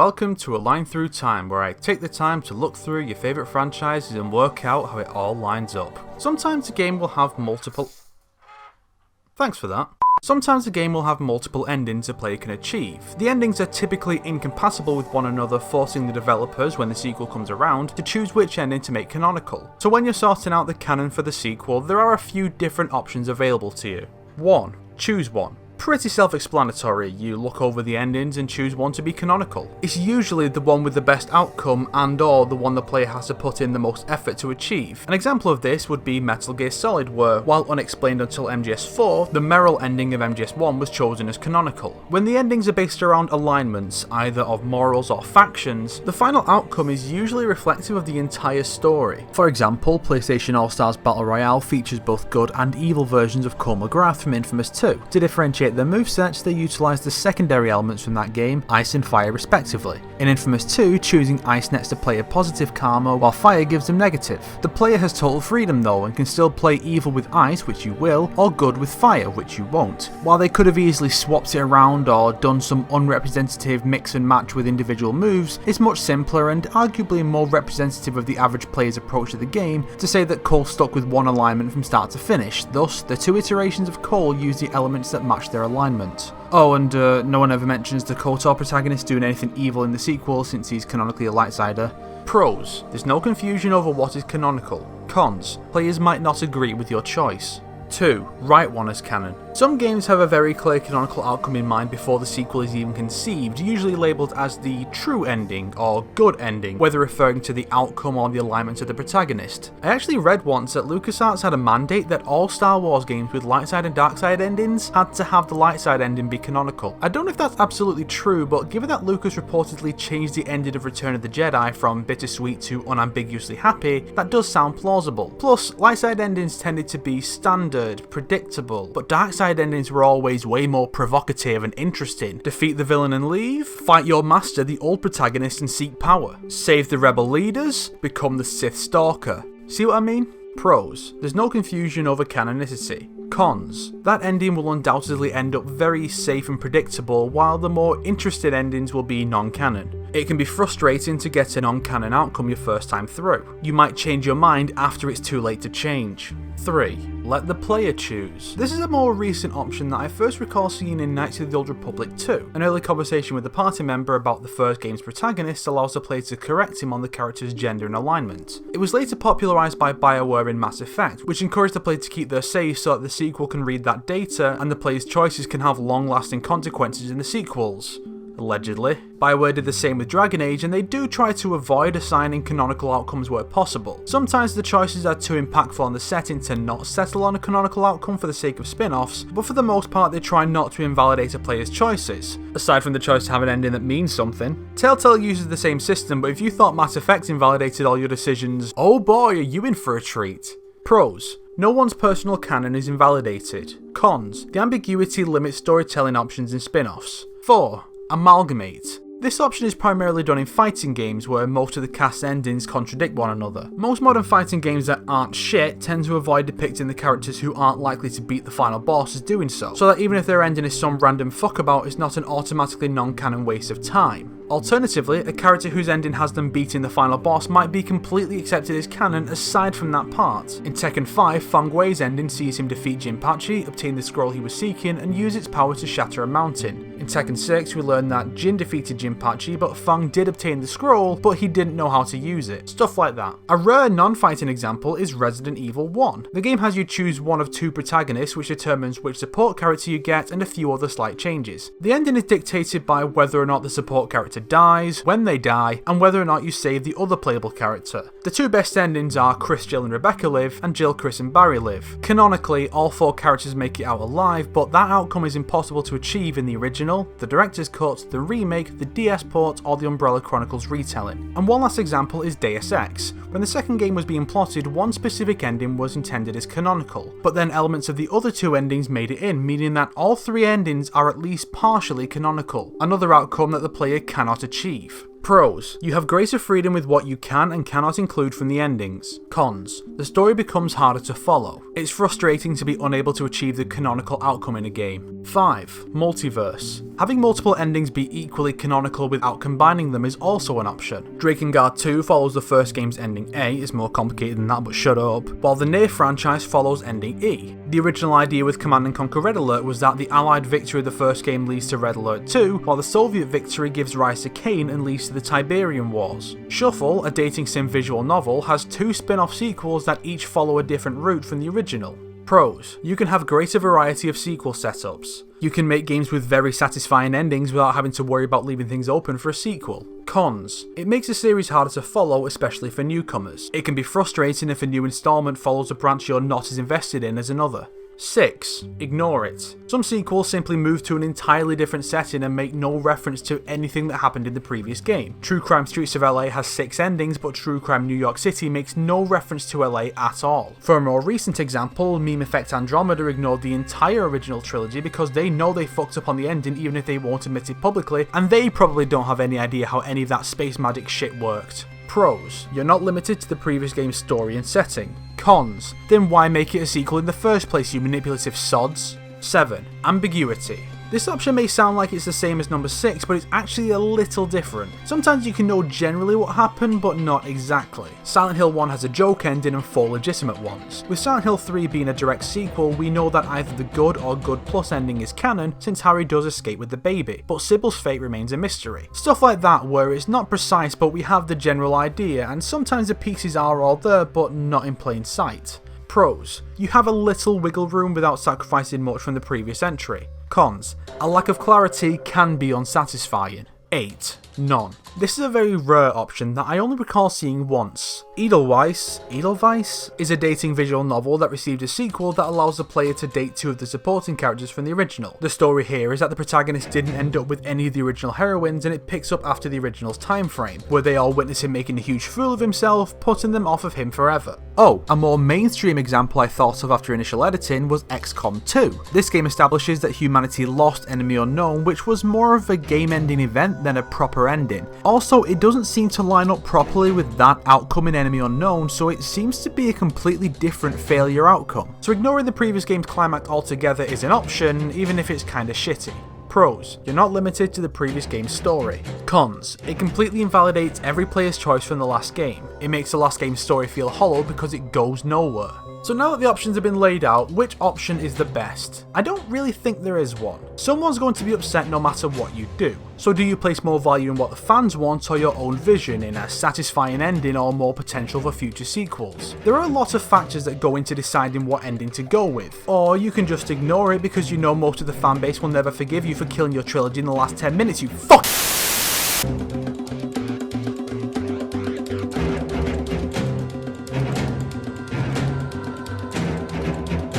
Welcome to A Line Through Time, where I take the time to look through your favourite franchises and work out how it all lines up. Sometimes a game will have multiple... Thanks for that. Sometimes a game will have multiple endings a player can achieve. The endings are typically incompatible with one another, forcing the developers, when the sequel comes around, to choose which ending to make canonical. So when you're sorting out the canon for the sequel, there are a few different options available to you. 1. Choose one. Pretty self-explanatory. You look over the endings and choose one to be canonical. It's usually the one with the best outcome and or the one the player has to put in the most effort to achieve. An example of this would be Metal Gear Solid, where, while unexplained until MGS4, the Merrill ending of MGS1 was chosen as canonical. When the endings are based around alignments, either of morals or factions, the final outcome is usually reflective of the entire story. For example, PlayStation All-Stars Battle Royale features both good and evil versions of Cole McGrath from Infamous 2. To differentiate their movesets, they utilise the secondary elements from that game, ice and fire respectively. In Infamous 2, choosing ice nets to player positive karma, while fire gives them negative. The player has total freedom though, and can still play evil with ice, which you will, or good with fire, which you won't. While they could have easily swapped it around or done some unrepresentative mix and match with individual moves, it's much simpler and arguably more representative of the average player's approach to the game to say that Cole stuck with one alignment from start to finish. Thus, the two iterations of Cole use the elements that match their alignment. Oh, and no one ever mentions the KOTOR protagonist doing anything evil in the sequel since he's canonically a lightsider. Pros: there's no confusion over what is canonical. Cons: players might not agree with your choice. 2. Write one as canon. Some games have a very clear canonical outcome in mind before the sequel is even conceived, usually labelled as the true ending or good ending, whether referring to the outcome or the alignment of the protagonist. I actually read once that LucasArts had a mandate that all Star Wars games with light side and dark side endings had to have the light side ending be canonical. I don't know if that's absolutely true, but given that Lucas reportedly changed the ending of Return of the Jedi from bittersweet to unambiguously happy, that does sound plausible. Plus, light side endings tended to be standard, predictable, but dark side endings were always way more provocative and interesting. Defeat the villain and leave, fight your master, the old protagonist, and seek power, save the rebel leaders, become the Sith Stalker. See what I mean? Pros: there's no confusion over canonicity. Cons: that ending will undoubtedly end up very safe and predictable, while the more interesting endings will be non-canon. It can be frustrating to get a non-canon outcome your first time through. You might change your mind after it's too late to change. 3. Let the player choose. This is a more recent option that I first recall seeing in Knights of the Old Republic 2. An early conversation with the party member about the first game's protagonist allows the player to correct him on the character's gender and alignment. It was later popularised by BioWare in Mass Effect, which encouraged the player to keep their say so that the sequel can read that data and the player's choices can have long-lasting consequences in the sequels. Allegedly. BioWare did the same with Dragon Age, and they do try to avoid assigning canonical outcomes where possible. Sometimes the choices are too impactful on the setting to not settle on a canonical outcome for the sake of spin-offs, but for the most part they try not to invalidate a player's choices, aside from the choice to have an ending that means something. Telltale uses the same system, but if you thought Mass Effect invalidated all your decisions, oh boy, are you in for a treat. Pros: no one's personal canon is invalidated. Cons: the ambiguity limits storytelling options in spin-offs. 4. Amalgamate. This option is primarily done in fighting games where most of the cast endings contradict one another. Most modern fighting games that aren't shit tend to avoid depicting the characters who aren't likely to beat the final boss as doing so that even if their ending is some random fuckabout, it's not an automatically non-canon waste of time. Alternatively, a character whose ending has them beating the final boss might be completely accepted as canon aside from that part. In Tekken 5, Fang Wei's ending sees him defeat Jinpachi, obtain the scroll he was seeking, and use its power to shatter a mountain. In Tekken 6, we learn that Jin defeated Jinpachi, but Fang did obtain the scroll, but he didn't know how to use it. Stuff like that. A rare non-fighting example is Resident Evil 1. The game has you choose one of two protagonists, which determines which support character you get and a few other slight changes. The ending is dictated by whether or not the support character dies, when they die, and whether or not you save the other playable character. The two best endings are Chris, Jill and Rebecca live, and Jill, Chris and Barry live. Canonically, all four characters make it out alive, but that outcome is impossible to achieve in the original, the director's cut, the remake, the DS port, or the Umbrella Chronicles retelling. And one last example is Deus Ex. When the second game was being plotted, one specific ending was intended as canonical, but then elements of the other two endings made it in, meaning that all three endings are at least partially canonical, another outcome that the player cannot achieve. Pros: you have greater freedom with what you can and cannot include from the endings. Cons: the story becomes harder to follow. It's frustrating to be unable to achieve the canonical outcome in a game. 5. Multiverse: having multiple endings be equally canonical without combining them is also an option. Drakengard 2 follows the first game's ending A, it's more complicated than that, but shut up, while the Nier franchise follows ending E. The original idea with Command & Conquer Red Alert was that the Allied victory of the first game leads to Red Alert 2, while the Soviet victory gives rise to Kane and leads to the Tiberian Wars. Shuffle, a dating sim visual novel, has 2 spin-off sequels that each follow a different route from the original. Pros: you can have greater variety of sequel setups. You can make games with very satisfying endings without having to worry about leaving things open for a sequel. Cons: it makes a series harder to follow, especially for newcomers. It can be frustrating if a new installment follows a branch you're not as invested in as another. 6. Ignore it. Some sequels simply move to an entirely different setting and make no reference to anything that happened in the previous game. True Crime Streets of LA has 6 endings, but True Crime New York City makes no reference to LA at all. For a more recent example, Meme Effect Andromeda ignored the entire original trilogy because they know they fucked up on the ending even if they won't admit it publicly, and they probably don't have any idea how any of that space magic shit worked. Pros: you're not limited to the previous game's story and setting. Cons: then why make it a sequel in the first place, you manipulative sods? 7. Ambiguity. This option may sound like it's the same as number 6, but it's actually a little different. Sometimes you can know generally what happened, but not exactly. Silent Hill 1 has a joke ending and 4 legitimate ones. With Silent Hill 3 being a direct sequel, we know that either the good or good plus ending is canon, since Harry does escape with the baby, but Sybil's fate remains a mystery. Stuff like that where it's not precise, but we have the general idea, and sometimes the pieces are all there, but not in plain sight. Pros: you have a little wiggle room without sacrificing much from the previous entry. Cons: a lack of clarity can be unsatisfying. 8. None. This is a very rare option that I only recall seeing once. Edelweiss is a dating visual novel that received a sequel that allows the player to date 2 of the supporting characters from the original. The story here is that the protagonist didn't end up with any of the original heroines, and it picks up after the original's time frame, where they all witness him making a huge fool of himself, putting them off of him forever. Oh, a more mainstream example I thought of after initial editing was XCOM 2. This game establishes that humanity lost Enemy Unknown, which was more of a game-ending event than a proper ending. Also, it doesn't seem to line up properly with that outcome in Enemy Unknown, so it seems to be a completely different failure outcome. So ignoring the previous game's climax altogether is an option, even if it's kinda shitty. Pros: you're not limited to the previous game's story. Cons: it completely invalidates every player's choice from the last game. It makes the last game's story feel hollow because it goes nowhere. So now that the options have been laid out, which option is the best? I don't really think there is one. Someone's going to be upset no matter what you do. So do you place more value in what the fans want or your own vision, in a satisfying ending or more potential for future sequels? There are a lot of factors that go into deciding what ending to go with. Or you can just ignore it because you know most of the fanbase will never forgive you for killing your trilogy in the last 10 minutes, you fuck!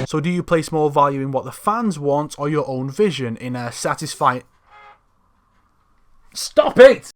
So do you place more value in what the fans want or your own vision, in a satisfying... Stop it!